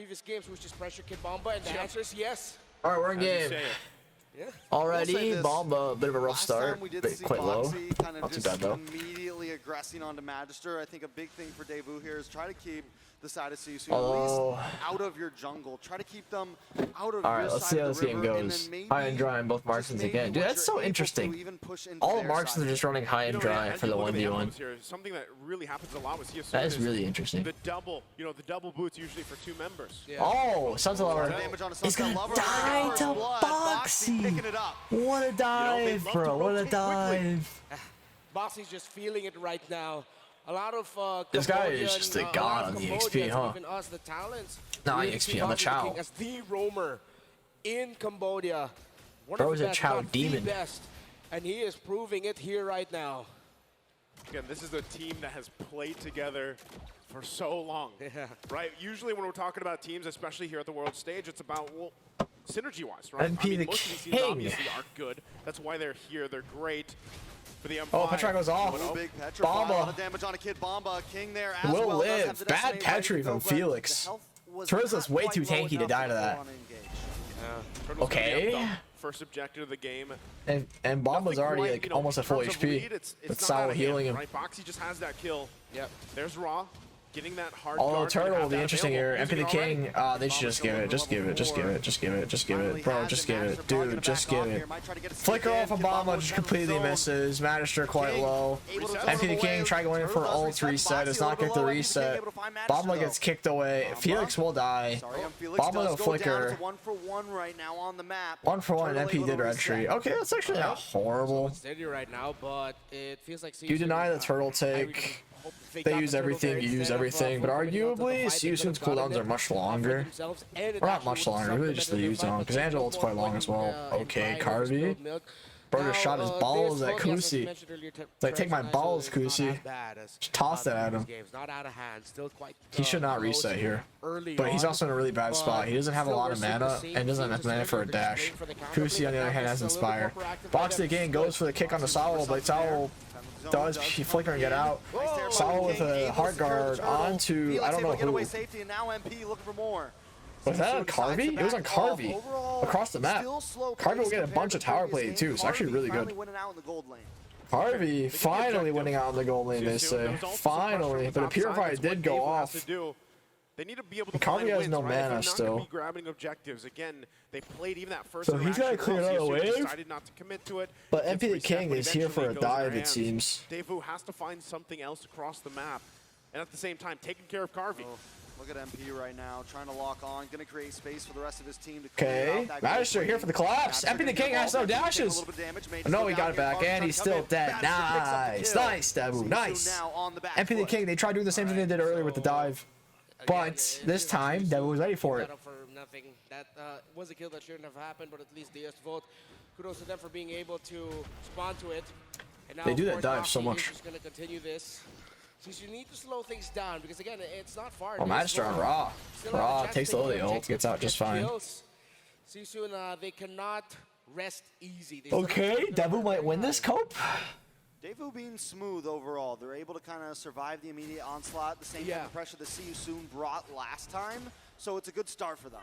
previous games, which is pressure Kid Bomba, and the answer is yes. All right, we're in game. Yeah. Already, Bomba, a bit of a rough start, we did but see quite low. Boxy kind of Not too just bad though. immediately aggressing onto Magister. I think a big thing for Devu here is try to keep the side of CSU Oh. at least out of your jungle. Try to keep them out of All your right, let's side see how of this the game river, and goes. then High and maybe dry on both just Marksons maybe again. Dude, what that's so you're able interesting. to even push into All their Marksons are side. just running high and dry for the 1v1. Here, something that really happens a lot with CSU That is really interesting. The double, the double boots usually for 2 members. Yeah. Oh, Sunset Lover. He's gonna die to Boxy. What a dive, bro. What a dive. Boxy's just feeling it right now. A lot of This guy is just a god on the XP, huh? Giving us the talents. Nah, We XP see on the Boxy Chow. King as the roamer in Cambodia. One Bro of is the a best, Chow if not demon. the best, and he is proving it here right now. Again, this is a team that has played together for so long, Yeah. right? Usually when we're talking about teams, especially here at the world stage, it's about, well, synergy-wise, right? NP the most of these teams king. obviously are good. That's why they're here. They're great. For the M5. Oh, Petra goes off. Oh, big Petra. A Bomba. lot of damage on a Kid Bomba. King there as Will well. Does have live. the Bad destiny Petri ready to from go, but Felix. the health was Turtle's not way quite too low tanky to enough die to go that. on engage. Turtle's gonna be Okay. up, though. First objective of the game. And Bomba's Nothing already quite, like almost at full in terms of HP. lead, it's With not Sal out of healing hand, him. right? Boxy just has that kill. Yep. There's Raw. Getting that hard Although guard, Turtle have will be that interesting here. available. MP the Using it already. King, they should just give it. Just give it. Just give it. Just give it. Just give it. Bro, just give it. Dude, just give it. Flicker off of Bomba, just completely misses. Magister quite low. MP the King try going in for ult reset. Does not get the reset. Bomba gets kicked away. Felix will die. Bomba no flicker. 1-for-1 right now on the map. 1-for-1 MP did red tree. Okay, that's actually not horrible. Steady right now, but it feels like You deny the turtle take. They use everything, you use everything, but arguably, Susun's cooldowns are much longer. Or not much longer, really just the use on, because Angela ult's quite long as well. Okay, Carvey. Bro just shot his balls at Kusi. It's like, take my balls, Kusi. Just toss that at him. He should not reset here. But he's also in a really bad spot. He doesn't have a lot of mana, and doesn't have mana for a dash. Kusi, on the other hand, has Inspire. Box again goes for the kick on the Saul, but Saul does flicker and get out. Saul with a hard guard onto, I don't know who. Was that on Carvey? It was on Carvey. Across the map. Carvey will get a bunch of tower play too. It's actually really good. Carvey finally winning out in the gold lane, they say. Finally. But the Purify did go off. They need to be able to Carvey has no right? mana If they're not still. gonna be grabbing objectives. Again, they played even that first So he's gotta interaction clear well. another CSU wave? decided not to commit to it. But Gets MP the reset, King but is here for a eventually goes in their dive, it hands. seems. Devu has to find something else across the map. And at the same time, taking care of Carvey. Look at MP right now, trying to lock on, gonna create space for the rest of his team to Okay, Magister here for the collapse. MP the King has no dashes. No, he got it back, and he's still dead. Nice, nice, Devu, nice. MP the King, they tried doing the same thing they did earlier with the dive. But this time, Devu was ready for it. That was a kill that shouldn't have happened, but at least they just vote. Kudos to them for being able to respond to it. And now, They do of that course, dive Boxy so is much. just going to continue this. Since you need to slow things down, because again, it's not far. Oh, Magister on Raw. Raw takes the early ult, gets out just fine. Sisu and they cannot rest easy. Okay, Devu might win this cope. Devu being smooth overall. They're able to kind of survive the immediate onslaught, the same type of pressure the See You Soon brought last time. So it's a good start for them.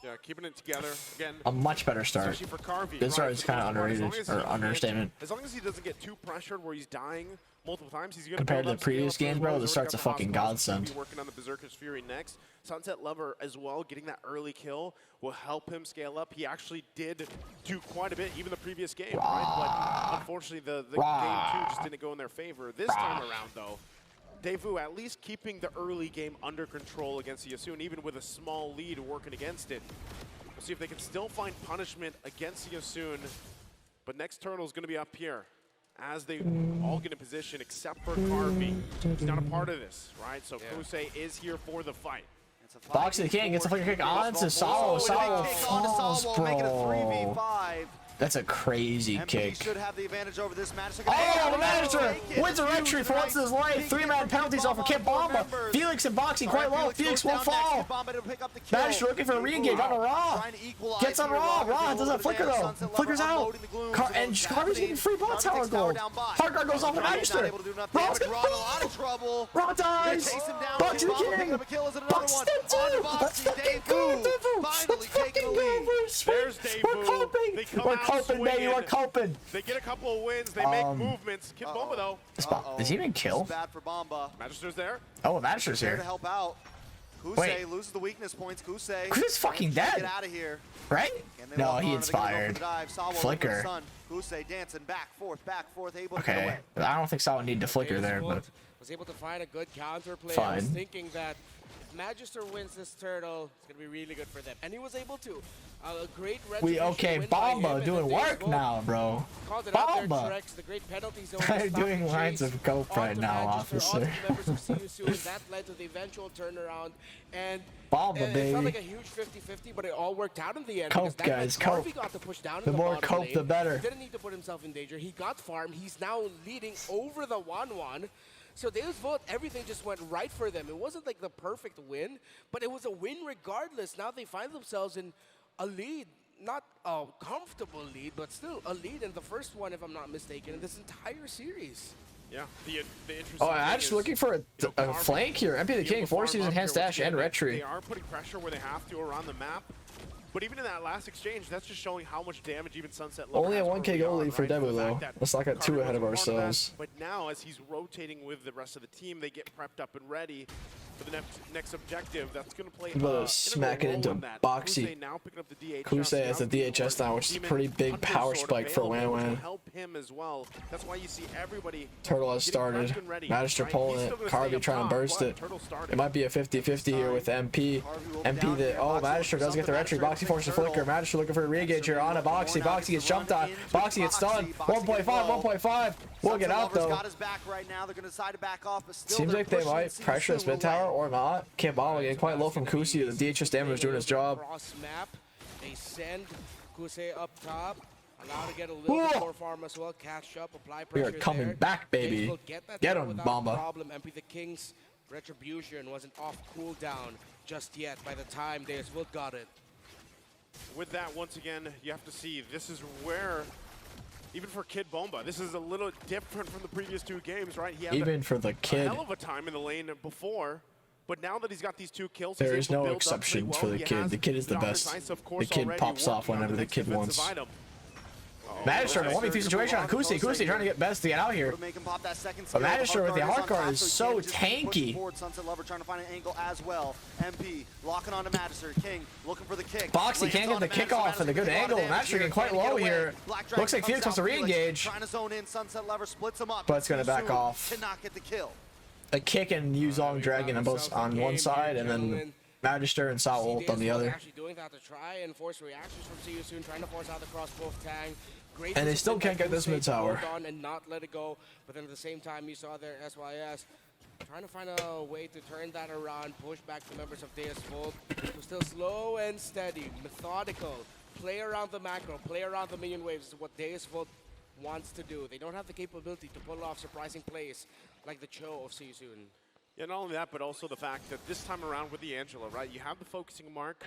Yeah, keeping it together. Again, A much better start. especially for Carvey. This start right? is For the kind of most part, underrated, as long or as he understatement. As long as he doesn't get too pressured where he's dying multiple times, he's going to Compared to the previous games, bro, this start's a fucking godsend. Working on the Berserker's Fury next. Sunset Lover as well, getting that early kill will help him scale up. He actually did do quite a bit, even the previous game, right? But unfortunately, the game 2 just didn't go in their favor. This time around, though, Devu at least keeping the early game under control against Yasun, even with a small lead working against it. We'll see if they can still find punishment against Yasun. But next turtle is going to be up here as they all get in position except for Carvey. He's not a part of this, right? So Kusei is here for the fight. Box the King gets a flicker kick on to Saul. Saul falls, bro. That's a crazy kick. Should have the advantage over this match. Oh, the Magister wins a red tree for once in his life. 3-man penalties off of Kid Bomba. Felix and Boxing quite low. Felix won't fall. Magister looking for a re-engage on a Raw. Gets on Raw. Raw doesn't flicker though. Flickers out. And Carvey's getting free bot tower gold. Hard guard goes off the Magister. Raw's gonna Raw dies. Box the King. Box step 2. Let's fucking We're coping, baby. We're coping. They get a couple of wins. They make movements. Kid Bomba, though. Does he even kill? Bad for Bomba. Magister's there. Oh, Magister's Here here. to help out. Kusei loses the weakness points. Kusei's fucking dead. Get out of here. Right? No, he inspired. Flicker. Kusei dancing back, forth, able to get Okay. away. I don't think Sawa needed to flicker there, but was able to find a good counterplay. I was fine. thinking that if Magister wins this turtle, it's gonna be really good for them, and he was able to. A great okay, Bomba doing work now, bro. Bomba. The great penalty zone doing lines of cope right now, officer. That led to the eventual turnaround, and Bomba, it baby. felt like a huge 50-50, but it all worked out in the end. Cope, guys, cope. Got to push down The in more bottom cope, lane. the better. He didn't need to put himself in danger. He got farm. He's now leading over the 1-1. So Devu's vote, everything just went right for them. It wasn't like the perfect win, but it was a win regardless. Now they find themselves in a lead. Not a comfortable lead, but still a lead in the first one, if I'm not mistaken, in this entire series. Yeah, the interesting Oh, I'm just looking for a flank here. MP the King, 4 season, hand stash, and retry. They are putting pressure where they have to around the map. But even in that last exchange, that's just showing how much damage even Sunset Lover Only a has 1K early goal on, lead for right? Devu, The though. fact that Let's not get too Cardi ahead of wasn't part that, ourselves. But now, as he's rotating with the rest of the team, they get prepped up and ready for the next objective. That's going to play smack it into Boxy. Kusei has the DHS now, which is a pretty big power spike for Wan. Help him as well. That's why you see everybody. Turtle has started. Magister pulling it. Carby trying to burst it. It might be a 50-50 here with MP. MP that, oh, Magister does get the retry. Boxy forces the flicker. Magister looking for a re-engage here on a Boxy. Boxy gets jumped on. Boxy gets stunned. 1.5, 1.5. We'll get out though. Seems like they might pressure this mid tower or not. Can't bomb again. Quite low from Kusi. The DHS damage is doing his job. Cross map. They send Kusei up top. Allow to get a little bit more farm as well. Catch up, apply We pressure are coming there. back, baby. Get him, Bomba. Problem. MP the King's retribution wasn't off cooldown just yet by the time they as well got it. With that, once again, you have to see this is where, even for Kid Bomba, this is a little different from the previous 2 games, right? He had Even for the a kid, hell of a time in the lane before, but now that he's got these 2 kills, there he's is able to no build up exceptions pretty for well. the He kid. has The kid is the Darkness best. Ice, of course, The kid already pops off working on whenever the next kid defensive wants. item. Magister in a 1v2 situation on Kusi. Kusi trying to get best to get out here. But Magister with the hard guard is so tanky. Sunset Lover trying to find an angle as well. MP locking onto Magister. King looking for the kick. Boxy can't get the kick off at a good angle. Magister getting quite low here. Looks like Felix wants to re-engage. Trying to zone in. Sunset Lover splits him up. But it's gonna back off. Cannot get the kill. A kick and Yuzong Dragon on both on one side, and then Magister and Saw ult on the other. Actually doing that to try and force reactions from See You Soon, trying to force out across both Tang. Great And they still can't get this mid tower. Hold on and not let it go, but then at the same time you saw there SYS trying to find a way to turn that around, push back the members of Deus Volt. So still slow and steady, methodical, play around the macro, play around the minion waves is what Deus Volt wants to do. They don't have the capability to pull off surprising plays like the Cho of See You Soon. Yeah, not only that, but also the fact that this time around with the Angela, right, you have the focusing mark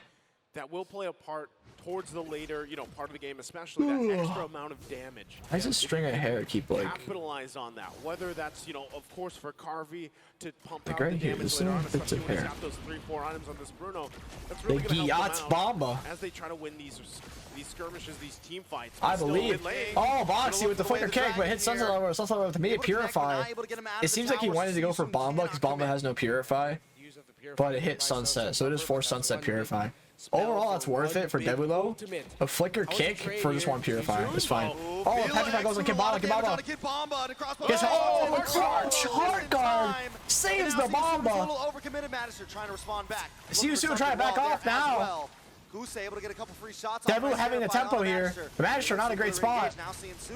that will play a part towards the later, part of the game, especially that extra amount of damage. Why does a string of hair keep like? Capitalize on that, whether that's, of course, for Carvey to pump out right the here, damage this later on, little bits especially of when he's hair. got those 3-4 items on this Bruno. That's really The going to help Giyat's them out Bomba. as they try to win these skirmishes, these team fights. I Still believe. in lane. Oh, Boxy with the flicker kick, but hits Sunset Lover. Sunset Lover with immediate Purify. It seems like he wanted to go for Bomba because Bomba has no Purify, but it hit Sunset, so it is forced Sunset Purify. Overall, that's worth it for Devu though. A flicker kick for just 1 Purify. It's fine. Oh, Petrify goes on Kibaba. Gets clutch hard guard. Saves the Bomba. See you soon. Try to back off now. Kusei able to get a couple free shots. Devu having the tempo here. The Magister not a great spot.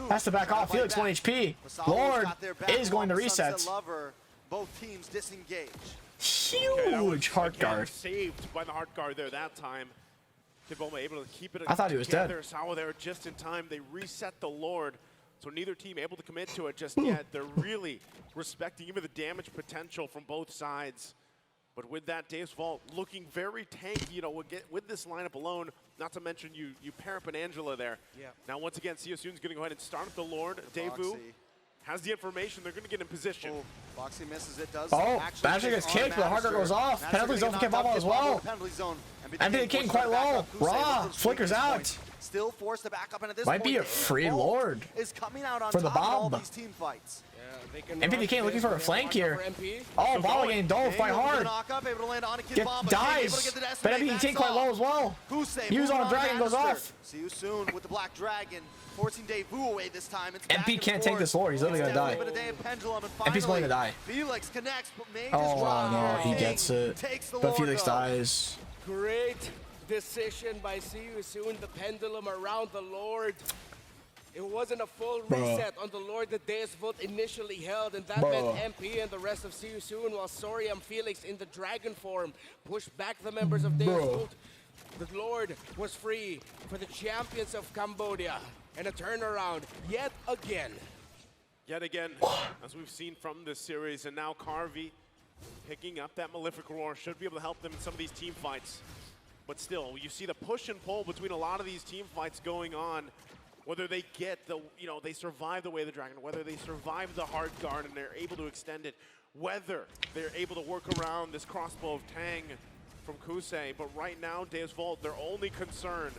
Has to back off. Felix 1 HP. Lord is going to reset. Both teams disengage. Huge hard guard. Saved by the hard guard there that time. Kid Bomba able to keep it. I thought he was dead. Sawa there just in time. They reset the Lord. So neither team able to commit to it just yet. They're really respecting even the damage potential from both sides. But with that, Deus Vault looking very tanky, with this lineup alone, not to mention you pair up an Angela there. Yeah. Now once again, See You Soon's going to go ahead and start up the Lord. Devu has the information. They're going to get in position. Oh, Boxy misses it. Does Magister gets kicked, but the hard guard goes off. Penalty zone for Kid Bomba as well. MP the King quite low. Raw flickers out. still forced to back up, and at this Might point, be a free Lord is coming out on for the top in all bomb. these team fights. MP King looking for a flank here. Oh, ball game, don't fight hard. Dives. But MP King quite low as well. Use on Dragon goes off. See you soon with the Black Dragon, forcing Devu away this time. MP can't take this Lord. He's literally gonna die. MP's going to die. Felix connects, but Mage Oh no, he gets it. But Felix dies. Great decision by See You Soon, the pendulum around the Lord. It wasn't a full reset on the Lord that Deus Vult initially held, and that meant MP and the rest of See You Soon, while Sori and Felix in the dragon form pushed back the members of Deus Vult. The Lord was free for the champions of Cambodia, and a turnaround yet again. Yet again, as we've seen from this series, and now Carvey picking up that Malefic Roar should be able to help them in some of these team fights. But still, you see the push and pull between a lot of these team fights going on. Whether they get the, they survive the Way of the Dragon, whether they survive the hard guard and they're able to extend it, whether they're able to work around this crossbow of Tang from Kusei. But right now, Deus Vult, their only concern,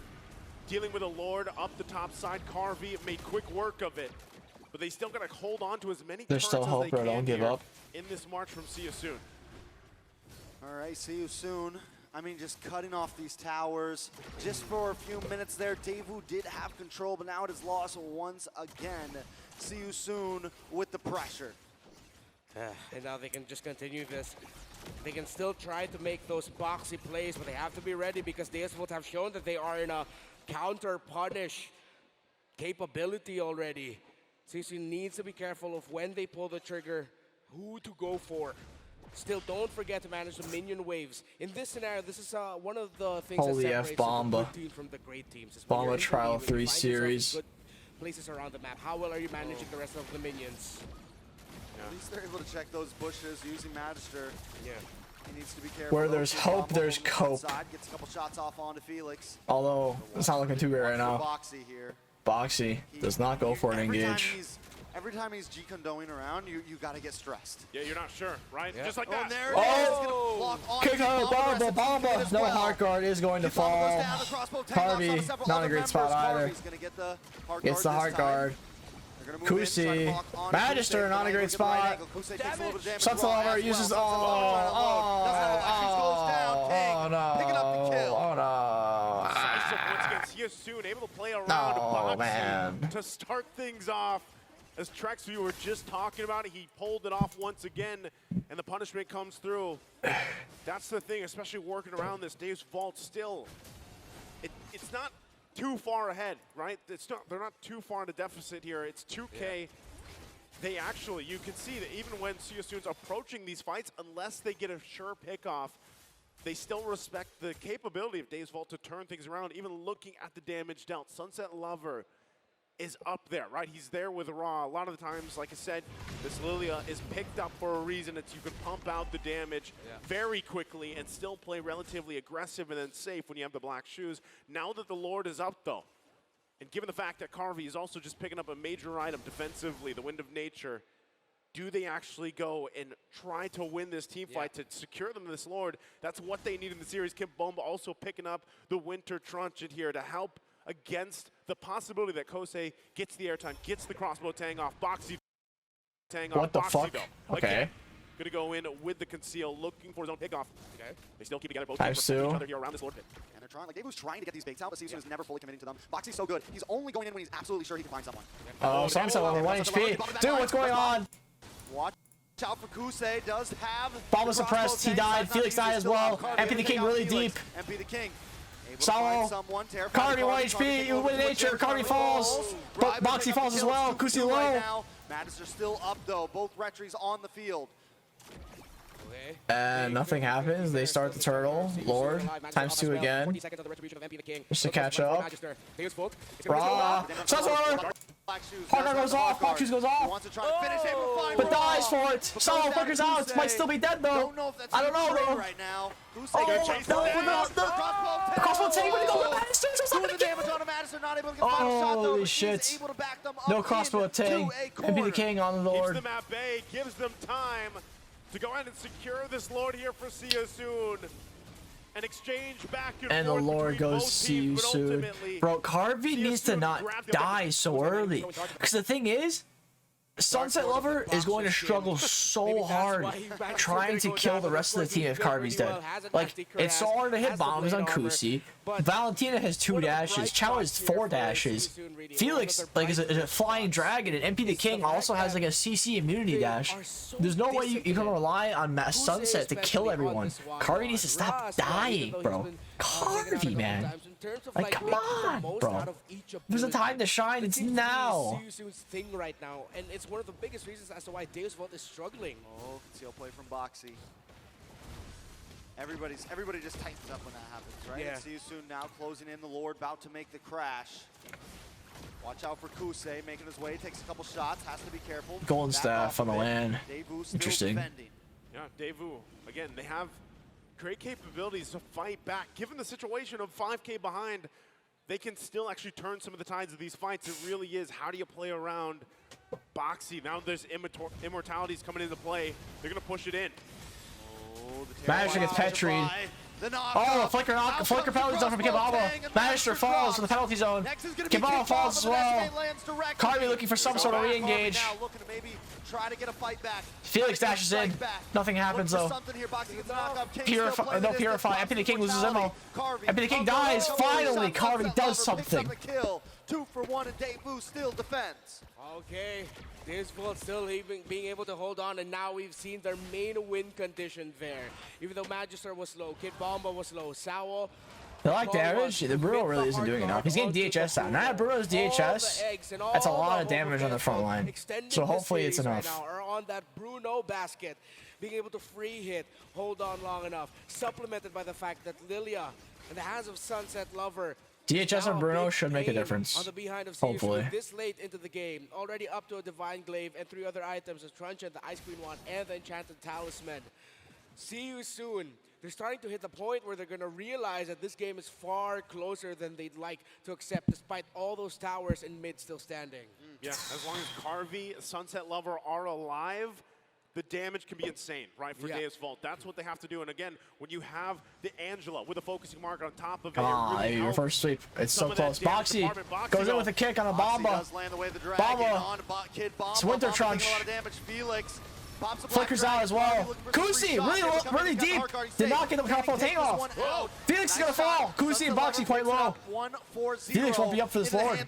dealing with a Lord up the top side. Carvey made quick work of it, but they still gotta hold on to as many There's still turrets hope, as bro. they can Don't give here up. in this march from See You Soon. All right, See You Soon. I mean, just cutting off these towers just for a few minutes there. Devu did have control, but now it is lost once again. See You Soon with the pressure. And now they can just continue this. They can still try to make those boxy plays, but they have to be ready because Deus Vult have shown that they are in a counter-punish capability already. CC needs to be careful of when they pull the trigger, who to go for. Still, don't forget to manage the minion waves. In this scenario, this is one of the things Holy that F separates the Bomba. good team from the great teams. Is when you're Bomba in the Trial lead, when 3 you find yourself series. in good places around the map. How well are you managing the rest of the minions? At least they're able to check those bushes using Magister. Yeah. He needs to be careful. Where there's hope, there's cope. Gets a couple shots off onto Felix. Although, it's not looking too good right now. Boxy here. Boxy does not go for an engage. Every time he's G-condoing around, you gotta get stressed. Yeah, you're not sure, right? Yeah. Just like Oh, that. and there it is. Gonna block on Kick her, Bomba, Bomba. as No well. hard guard is going to Bomba goes fall. down, the crossbow tank knocks Carvey, onto several not other a great spot members. either. Carvey's gonna get the hard Gets the guard hard this time. guard. They're gonna move in, try to Kusi, block on Magister, Kusei. not a Look great at the right spot. angle. Kusei takes a little bit of damage Sunset raw Lover as uses. well. Sunset Lover trying to load. Doesn't have elections, goes down. King Oh no! picking up the kill. Oh no! Decisive once again. See You Soon, able to play around Oh, Boxy man. to start things off. As Trex, we were just talking about it, he pulled it off once again, and the punishment comes through. That's the thing, especially working around this. Deus Vult still, it's not too far ahead, right? They're not too far in a deficit here. It's 2K. Yeah. They actually, you can see that even when See You Soon's approaching these fights, unless they get a sure pick-off, they still respect the capability of Deus Vult to turn things around, even looking at the damage dealt. Sunset Lover is up there, right? He's there with Ra. A lot of the times, like I said, this Lilia is picked up for a reason. It's you can pump out the damage very quickly and still play relatively aggressive and then safe when you have the black shoes. Now that the Lord is up, though, and given the fact that Carvey is also just picking up a major item defensively, the Wind of Nature, do they actually go and try to win this team fight to secure them this Lord? That's what they need in the series. Kim Bomba also picking up the Winter Trunchet here to help against the possibility that Kosei gets the airtime, gets the crossbow tang off, Boxy tang off. What the Boxy, fuck? though. Okay. Again, gonna go in with the conceal, looking for his own pickoff. Okay. They still keep together, both Times teams respect two. each other here around this Lord pit. And they're trying, like Devu's trying to get these baits out, but See You Soon is never fully committing to them. Boxy's so good. He's only going in when he's absolutely sure he can find someone. Oh, Sunset Lover 1 HP. Dude, what's going on? Watch out for Kusei. Does have Bomba the suppressed. He crossbow tank. died. That's not Felix easy. died as Still well. up. Carvey MP the able to King take out really Felix. deep. MP the King. Able to Solo. find someone. Carvey 1 HP. With nature. Carvey falls. But Boxy falls as well. Kusi low. Madison still up though. Both Retries on the field. And nothing happens. They start the turtle. Lord. ×2 again. Just to catch up. Raw. Sunset Lover. Hard goes off. Black shoes goes off. Wants to try to finish him, find But Raw. dies for it. Solo flickers out. Might still be dead though. Don't know if that's I don't know true though. right now. Kusei Oh, gonna chase no, him down. the crossbow tank when he goes to Madison. Doing the damage on a Madison, not able to get the final shot though. Holy But shit. he's able to back them up No crossbow tank. into a MP the corner. King on the Keeps Lord. them at bay, gives them time to go ahead and secure this Lord here for See You Soon. An exchange back And the forth Lord between goes, both see you teams, but soon. ultimately, Bro, Carvey see you needs to soon not grab the die so early. Because the thing is, Sunset Lover is going to struggle so hard trying to kill the rest of the team if Carvey's dead. Like, it's so hard to hit bombs on Kusi. Valentina has 2 dashes. Chow has 4 dashes. Felix, like, is a flying dragon, and MP the King also has, like, a CC immunity dash. There's no way you can rely on Sunset to kill everyone. Carvey needs to stop dying, bro. Carvey, man. Like, come on, bro. There's a time to shine. It's now. Thing right now, and it's one of the biggest reasons as to why Deus Vult is struggling. Oh, conceal play from Boxy. Everybody just tightens up when that happens, right? Yeah. See you soon now, closing in the Lord, about to make the crash. Watch out for Kusei, making his way, takes a couple shots, has to be careful. Golden Back staff off on the a bit. land. Devu still Interesting. defending. yeah, Devu, again, they have great capabilities to fight back. Given the situation of 5K behind, they can still actually turn some of the tides of these fights. It really is, how do you play around Boxy? Now there's immortalities coming into play. They're going to push it in. Oh, the Magic gets Petried. Oh, Flicker penalty zone from Kibaba. Magister falls to the penalty zone. Kibaba falls as well. Carvey looking for some sort of re-engage. Felix dashes in. Nothing happens though. Purify. MP the King loses ammo. MP the King dies. Finally, Carvey does something. 2 for 1 and Devu still defends. Okay, Deus Vult still even being able to hold on, and now we've seen their main win condition there. Even though Magister was low, Kid Bomba was low, Sao. They like damage. The Bruno really isn't doing enough. He's getting DHS out. Now that Bruno's DHS, that's a lot of damage on the front line. So hopefully it's enough. Right now are on that Bruno basket, being able to free hit, hold on long enough, supplemented by the fact that Lilia, in the hands of Sunset Lover, DHS on Bruno should make a difference. on the behind of Hopefully. this late into the game, already up to a Divine Glaive and 3 other items, a Truncheon, the Ice Queen Wand, and the Enchanted Talisman. See you soon. They're starting to hit the point where they're going to realize that this game is far closer than they'd like to accept, despite all those towers in mid still standing. Yeah, as long as Carvey, Sunset Lover are alive, the damage can be insane, right, for Deus Vult. That's what they have to do. And again, when you have the Angela with a focusing mark on top of it, really reverse sweep. It's so close. Boxy goes in with a kick on a Bomba. Bomba. It's Winter Trunch. Flickers out as well. Kusi, really deep. Did not get the powerful take off. Felix is going to fall. Kusi and Boxy quite low. Felix won't be up for this Lord.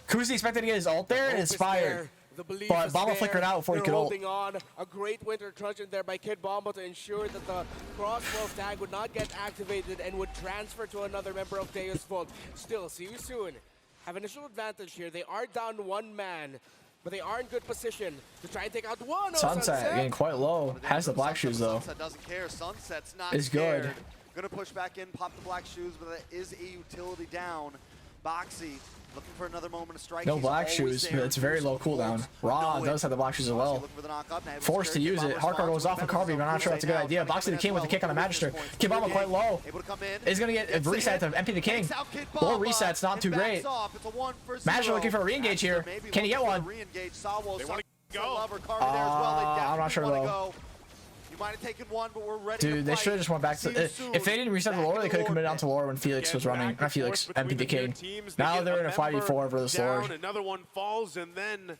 Kusi expected to get his ult there and inspired. But Bomba flickered out before he could ult. Holding on a great Winter Truncheon there by Kid Bomba to ensure that the cross-wolf tag would not get activated and would transfer to another member of Deus Vult. Still, see you soon. Have initial advantage here. They are down 1 man, but they are in good position to try and take out one. Sunset getting quite low. Has the black shoes though. Sunset doesn't care. Sunset's not is good. Gonna push back in, pop the black shoes, but that is a utility down. Boxy looking for another moment of strike. No black shoes, but it's very low cooldown. Raw does have the black shoes as well. Forced to use it. Hardcore goes off of Carvey, but I'm not sure that's a good idea. Boxy the King with the kick on the Magister. Kibama quite low. Is going to get a reset to MP the King. Or resets, not too great. Magister looking for a re-engage here. Can he get one? I'm not sure though. You might have taken one, but we're ready. Dude, they should have just went back to. If they didn't reset the lore, they could have committed on to lore when Felix was running. Not Felix, MP the King. Now they're in a 5v4 for this Lord. Another one falls, and then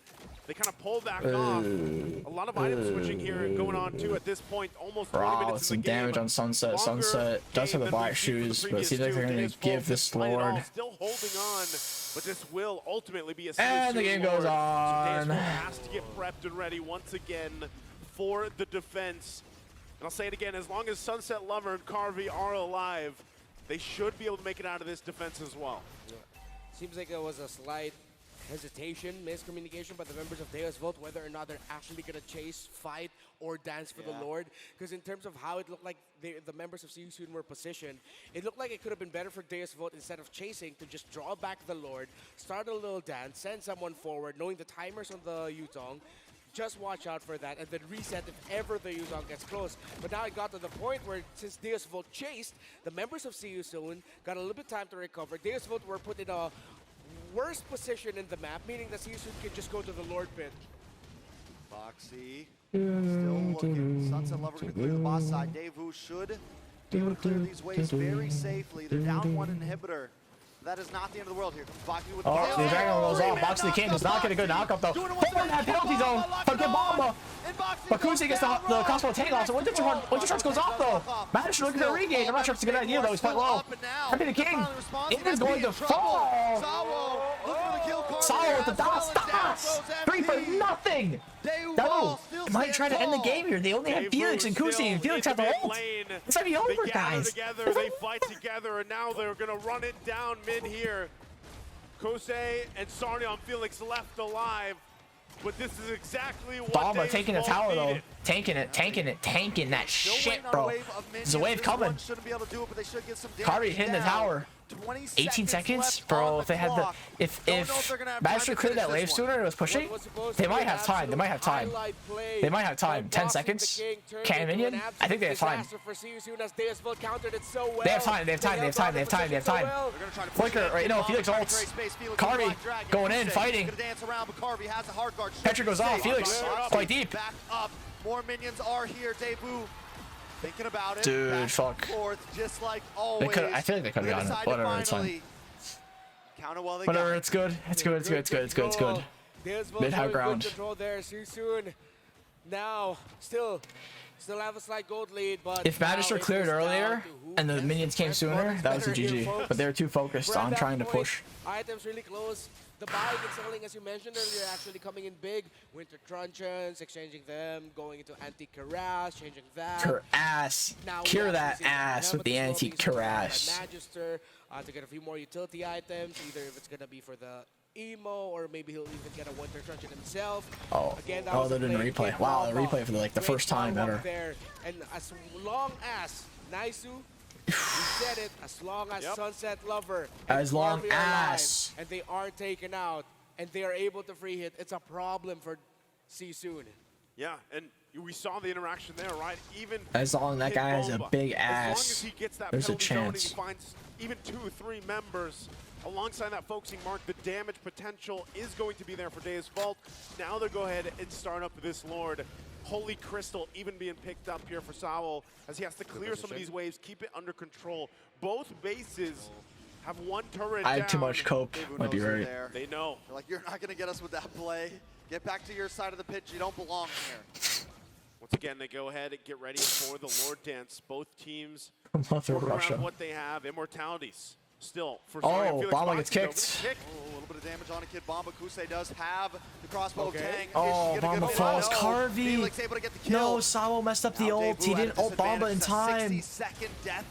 they kind of pull back off. A lot of item switching here and going on too at this point. Almost 20 minutes some in the game. damage on Sunset. Sunset does have the black shoes, but it seems like they're going to give this Lord. Still holding on, but this will ultimately be a and the game goes on. So has to get prepped and ready once again for the defense. And I'll say it again, as long as Sunset Lover and Carvey are alive, they should be able to make it out of this defense as well. Yeah. Seems like there was a slight hesitation, miscommunication by the members of Deus Vult, whether or not they're actually going to chase, fight, or dance for the Lord. Because in terms of how it looked like the members of See You Soon were positioned, it looked like it could have been better for Deus Vult, instead of chasing, to just draw back the Lord, start a little dance, send someone forward, knowing the timers on the Yutong. Just watch out for that, and then reset if ever the Yuzong gets close. But now it got to the point where, since Deus Vult chased, the members of See You Soon got a little bit of time to recover. Deus Vult were put in a worse position in the map, meaning that See You Soon can just go to the Lord pit. Boxy still looking. Sunset Lover going to clear the boss side. Devu should able to clear these waves very safely. They're down one inhibitor. That is not the end of the world here. Comes Boxy with Oh, the the Dragon rolls off. Box the King does not get a good knockup though. Forward that penalty zone. Fucking Bomba. But Kuzi gets the crossbow tank off, so Winter Charge goes off though. Managed to look at the regain. I'm not sure if it's a good idea though. He's quite low. Happy the King. It is going to fall. Sawo with the dots. 3 for nothing. Devu might try to end the game here. They only have Felix and Kuzi, and Felix have the ult. It's gonna be over, guys. Together, they fight together, and now they're gonna run it down mid here. Kosei and Sarnia on Felix left alive, but this is exactly what Bomba taking the tower though. Tanking that shit, bro. There's a wave coming. Kari hitting the tower. 18 seconds, bro. If they had the, if managed to clear that wave sooner and it was pushing, they might have time. They might have time. They might have time. 10 seconds. Cannon minion. I think they have time. They have time. They have time. They have time. They have time. They have time. Flicker right now. Felix ults. Kari going in, fighting. Petra goes off. Felix quite deep. More minions are here. Devu thinking about it. Dude, fuck. Forth, just like They could. I feel like they could have gotten it. Whatever, it's fine. Whatever, it's good. It's good. It's good. It's good. It's good. It's good. Mid high ground. Control there. Soon. Now, still have a slight gold lead, but if Magister cleared earlier and the minions came sooner, that was a GG. But they were too focused on trying to push. Items really close. The buying and selling, as you mentioned earlier, actually coming in big. Winter Truncheons, exchanging them, going into Antique Cuirass, changing that. Cuirass. Cure that ass with the Antique Cuirass. Magister to get a few more utility items, either if it's going to be for the Emo, or maybe he'll even get a Winter Truncheon himself. Oh, again, they're doing a replay. Wow, the replay for the first time ever. There. And as long as Naisu, he said it, as long as Sunset Lover, as long as, and they are taken out, and they are able to free hit, it's a problem for Soon. Yeah, and we saw the interaction there, right? Even as long as that guy has a big ass, as long as he gets that there's a penalty zone and chance. he finds even 2 or 3 members alongside that focusing mark, the damage potential is going to be there for Deus Vault. Now they'll go ahead and start up this Lord. Holy Crystal even being picked up here for Sawo as he has to clear some of these waves, keep it under control. Both bases have one turret I have down. too much cope. Might be right. They know. They're like, you're not going to get us with that play. Get back to your side of the pitch. You don't belong here. Once again, they go ahead and get ready for the Lord Dance. Both teams Mother work Russia. around what they have. Immortalities. Still, for Bomba gets kicked. Oh, a little bit of damage on a kid. Bomba Kusei does have the crossbow tang. Oh, Bomba falls. Carvey. No, Sawo messed up the ult. He didn't ult Bomba in time.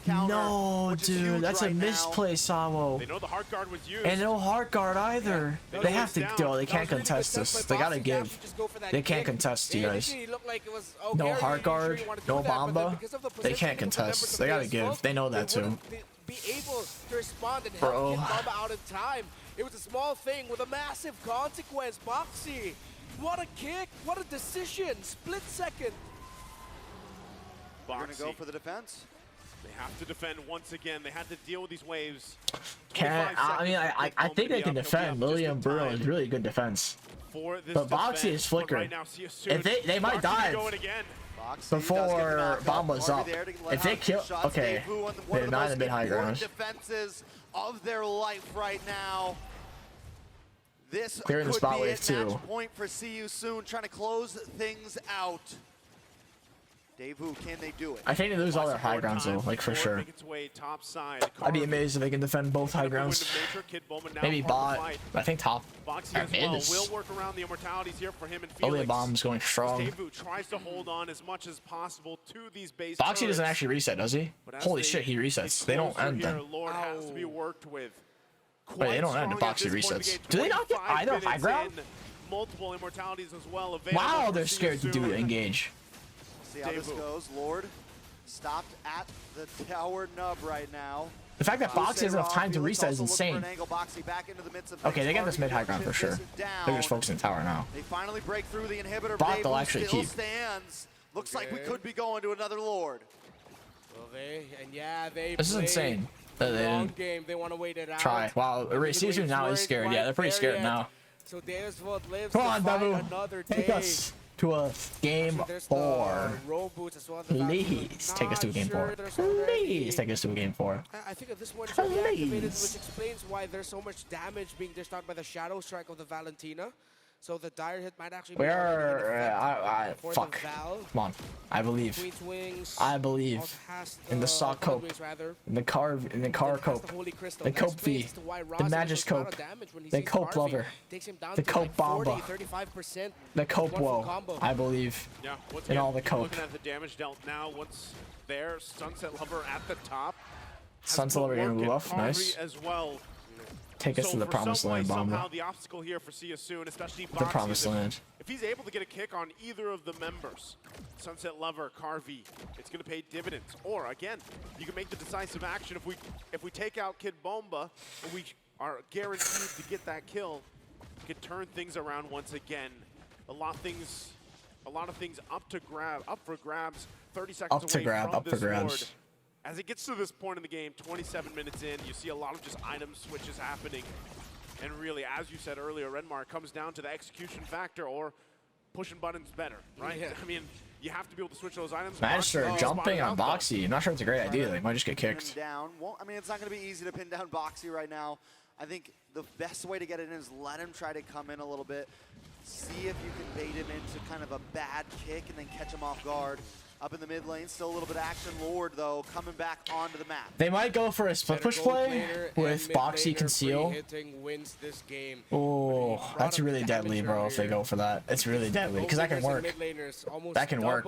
No, dude, that's a misplay, Sawo. They know the heart guard was used. And no heart guard either. They have to go. They can't contest this. They gotta give. They can't contest, you guys. No heart guard, no Bomba. They can't contest. They gotta give. They know that too. Be able to respond and help get Bomba out in time. It was a small thing with a massive consequence. Boxy, what a kick, what a decision, split second. They're gonna go for the defense. They have to defend once again. They had to deal with these waves. I think they can defend. Lilium Burrow is really good defense. But Boxy is flickering. If they might dive before Bomba's up. If they kill, okay, they're not in the mid high ground. Defenses of their life right now. This Clearing the could spot be wave a match too. point for See You Soon, trying to close things out. Devu, can they do it? I think they lose all their high grounds though, like for sure. I'd be amazed if they can defend both high grounds. Maybe bot, I think top. Boxy as well will work around the immortalities here for him and Felix. Only bomb's going strong. Devu tries to hold on as much as possible to these base Boxy turrets. doesn't actually reset, does he? Holy shit, he resets. They don't end them. Lord has to be worked with. Wait, they don't end the Boxy resets. Do they not get either high ground? Multiple immortalities as well. Wow, they're scared to do engage. See how this goes. Lord stopped at the tower nub right now. The fact that Boxy has enough time to reset is insane. Okay, they get this mid high ground for sure. They're just focusing tower now. They finally break through the inhibitor. Bot they'll actually keep. Stands. Looks like we could be going to another Lord. Well, they This is insane. They didn't game. They want to wait it out. try. Wow, Season now is scared. Yeah, they're pretty scared now. So Deus Vault lives Come on, to fight Devu. another Take day. us to to a game Actually, there's 4. the roll boots as well. The Valkyrie. Please take us to a Not game sure 4. there's already- Please take us to a game 4. I think at this point it's already activated, Please. which explains why there's so much damage being dished out by the Shadow Strike of the Valentina. So the dire hit might actually be already in effect for Fuck. the Val. Come on. I believe. Queen's Wings I believe also has in the sock Blood cope. Wings, rather. In the car It has cope. the Holy Crystal. The That cope explains V. to why The Ross Magus does a lot of cope. damage when he The sees cope Harvey. lover. Takes him down The to cope like 40, bomba. 35%. The cope One full woe. combo. I believe. Yeah, once In again, all the cope. looking at the damage dealt now, once there, Sunset Lover at the top. has Sunset put Lover getting work in. buff, Harvey nice. as well. Take us So to the for promised some way, land, somehow Bomba. the obstacle here for See You Soon, especially The Boxy, promised is if- land. If he's able to get a kick on either of the members, Sunset Lover, Carvey, it's going to pay dividends. Or again, you can make the decisive action if we take out Kid Bomba, and we are guaranteed to get that kill, we can turn things around once again. A lot of things up for grabs. 30 seconds Up to away grab, from up for this grabs. board. As it gets to this point in the game, 27 minutes in, you see a lot of just item switches happening. And really, as you said earlier, Renmar, it comes down to the execution factor or pushing buttons better, right? Yeah. I mean, you have to be able to switch those items. Magister Boxy jumping spotted on out, though. Boxy. I'm not sure it's a great idea. They might just get Pin him kicked. down. Well, I mean, it's not going to be easy to pin down Boxy right now. I think the best way to get it in is let him try to come in a little bit, see if you can bait him into kind of a bad kick and then catch him off guard. Up in the mid lane, still a little bit of action. Lord, though, coming back onto the map. They might go for a split push play with Boxy conceal. Wins this game. Oh, that's really deadly, bro, if they go for that. It's really deadly, because that can work. That can work.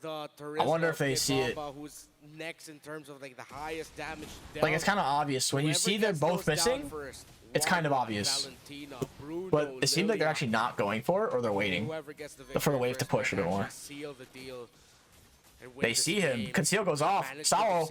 I wonder if they see it. Who's next in terms of like the highest damage Like, it's kind of obvious. When you see they're both missing, it's kind of obvious. But it seems like they're actually not going for it, or they're waiting for the wave to push a bit more. They see him. Conceal goes off. Sao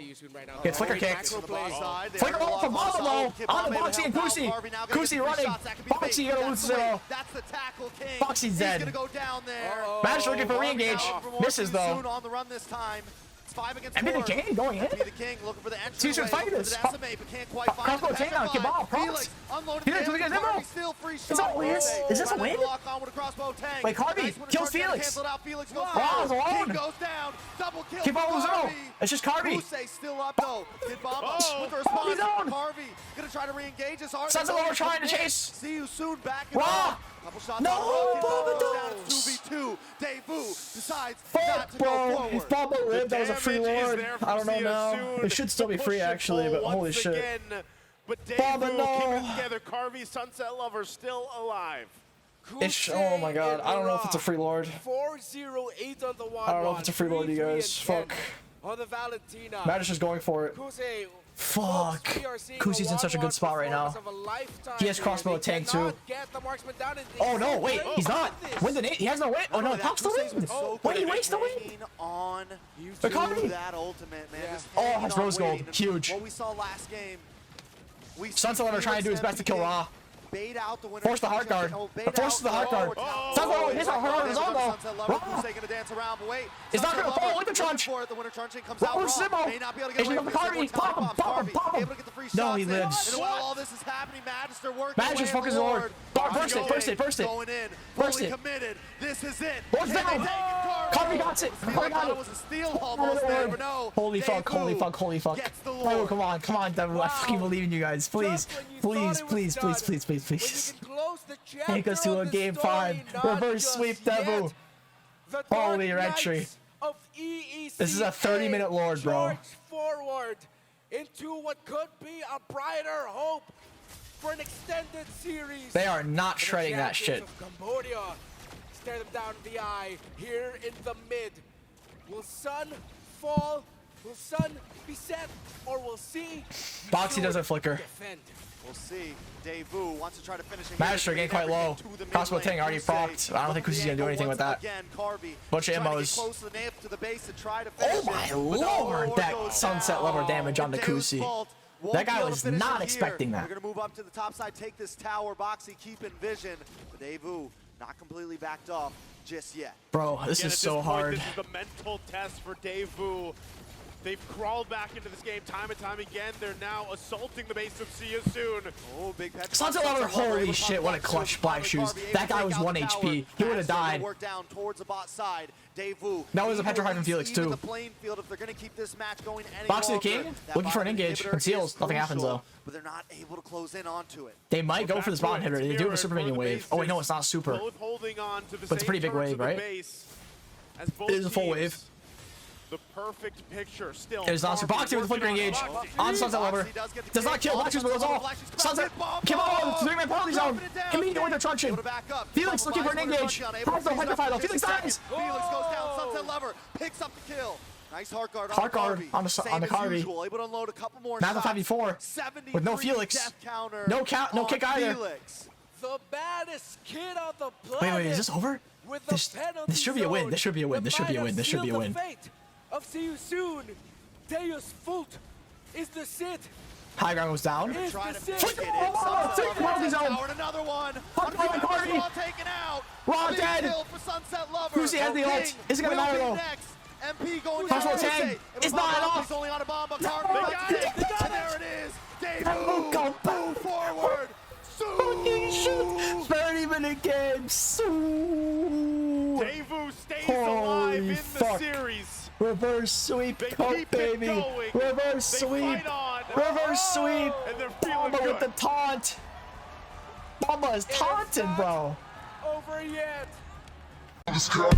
gets flicker kicked. Flicker roll from Bomba though. On the Boxy and Kusi. Kusi running. Boxy gonna lose 0. That's the tackle king. Boxy's dead. He's gonna go down there. Magister looking for re-engage. Misses though. On the run this time. It's 5 against And 4. be the king going in. Be the king looking for the entry. Caesar's fighting this. SMA, but can't quite find Crossbow the takedown, petrify. Kebab, props. Felix unloaded Felix, the look at damage. Zimmo. Harvey still free Is shot. that a win? Is this a win? Lock on with a crossbow tank. Wait, Harvey Nice one to kills try to Felix. cancel it out. Felix goes Wow, down. it's alone. King goes down. Double kill. Keep on for zero. Harvey. It's just Harvey. Husey still up though. Kid Bomba with the response. Harvey's on. Harvey gonna try to re-engage his heart. Sunset Lover trying to chase. See you soon. Back it Raw. up. Couple shots No, on the road. Kid Bomba Bomba goes down. does. It's 2v2. Devu decides not Fuck, to go bro. forward. If Bomba lived, that was a free Damage is lord. there I from don't know See You now. Soon. It should still be The free push and actually, pull but holy once shit. again. But Bomba, Devu no. keeping it together. Carvey, Sunset Lover still alive. Oh my god. I don't know if it's a free lord. 408 on the one. I don't know if it's a free lord, you guys. Fuck. On the Valentina. Magister's going for it. Kusei, Fuck. Kusi's in such a good spot right now. He has crossbow tank too. Oh no, wait, he's not. Win the nade. He has no win. Oh no, Pop's the win. Wait, he wastes the win. On Carvey. that ultimate, man. Yeah. Just Oh, hanging has on rose gold. waiting. Huge. What we saw last game. Sunset Lover trying to do his best to kill Ra. Bait out the winner. Force the heart guard. Force the heart guard. Sunset Lover, his heart guard is on though. Ra Gonna dance around, but wait. is not gonna fall with the trunch. The winner trunching comes Ra out. versus Zimmo. May not be able to get Agent away of from Carvey. this. Pop him, pop him, pop him. Able to get the free No, shots he in. lives. And while all this is happening, Magister working Magister's away focused on on Lord. Lord. Burst it, burst it, burst it. Going in. Burst Fully it. committed. This is it. Lord's Can they down. take it, Carvey got it. Steal Carvey got thought it. it was a steal almost there, but no. Holy fuck, holy Devu fuck, holy fuck. gets the Oh, Lord. come on, Devil. I fucking believe in you guys. Please, please, please, please, please, please, please. Take us to a game 5. Reverse sweep, Devu. Holy your entry. This is a 30-minute Lord, bro. Charge forward into what could be a brighter hope for an extended series. They are not The shredding that champions shit. of Cambodia stare them down in the eye here in the mid. Will sun fall? Will sun be set? Or will C Boxy doesn't flicker. defend? We'll see. Devu wants to try to finish. Magister getting quite low. Crossbow tank already procced. I don't think Kusi's gonna do anything with that. Again, Carvey Bunch of trying to get immos. close to the nape to the base to try to Oh finish my it. But no, lord, Lord that goes Sunset down. Lover damage on the Devu's Kusi. fault. Won't That be guy able to was finish not it here. expecting that. They're gonna move up to the top side, take this tower. Boxy keep in vision. But Devu not completely backed off just yet. Bro, this Again, is at so point, hard. This is the mental test for Devu. They've crawled back into this game time and time again. They're now assaulting the base of See You Soon. Oh, big petrify. Sunset Lover, holy shit, what a clutch Black Shoes. That guy was 1 HP. He would have died. Work down towards the bot side. Devu. That was a petrify from Felix too. The playing field if they're going to keep this match going any Box of the longer. King, That looking for an bottom engage. inhibitor Conceals, is nothing happens crucial, though. But they're not able to close in onto it. They might go for this bot hitter. They do have a super minion wave. Oh wait, no, it's not super. Both holding on to the But it's a pretty big wave, right? It is a full wave. The perfect picture still. It is not super. Boxy with the flickering engage. On Sunset Lover. Does not kill. Black Shoes, but goes off. Sunset. Come on. 3-man penalty zone. Immediate with the truncheon. Felix looking for an engage. Has no petrify though. Felix dies. Felix goes down. Sunset Lover picks up the kill. Nice heart guard Heart guard on the Carvey. Able to unload a couple more Now the shots. 5v4 with no Felix. Death counter No count, no on kick either. Felix. The baddest kid on the planet. Wait, is this over? With the This should be a win. This should be a win. This should be a win. This should be a win. The fate of See You Soon. Deus Vult is the sit. High ground goes down. Is Trying the to sit. pick it in. Sunset penalty zone. Lover powered another one. Fuck the Carvey. Raw taken out. Raw Big dead. kill for Sunset Lover. Who's the the ult? Is it gonna Will matter be though? next. MP going First down. of all, tag. It's not enough. He's only on a bomb, but No. Carvey They got it. and there it is. Devu. Go Move forward. Fucking shit. 30-minute game. Devu stays alive in the fuck. series. Reverse sweep, They cup, keep it baby. going. Reverse They sweep. fight on. Reverse sweep. And they're feeling Bamba good. with the taunt. Bamba is taunting, bro. Over yet. Let's go.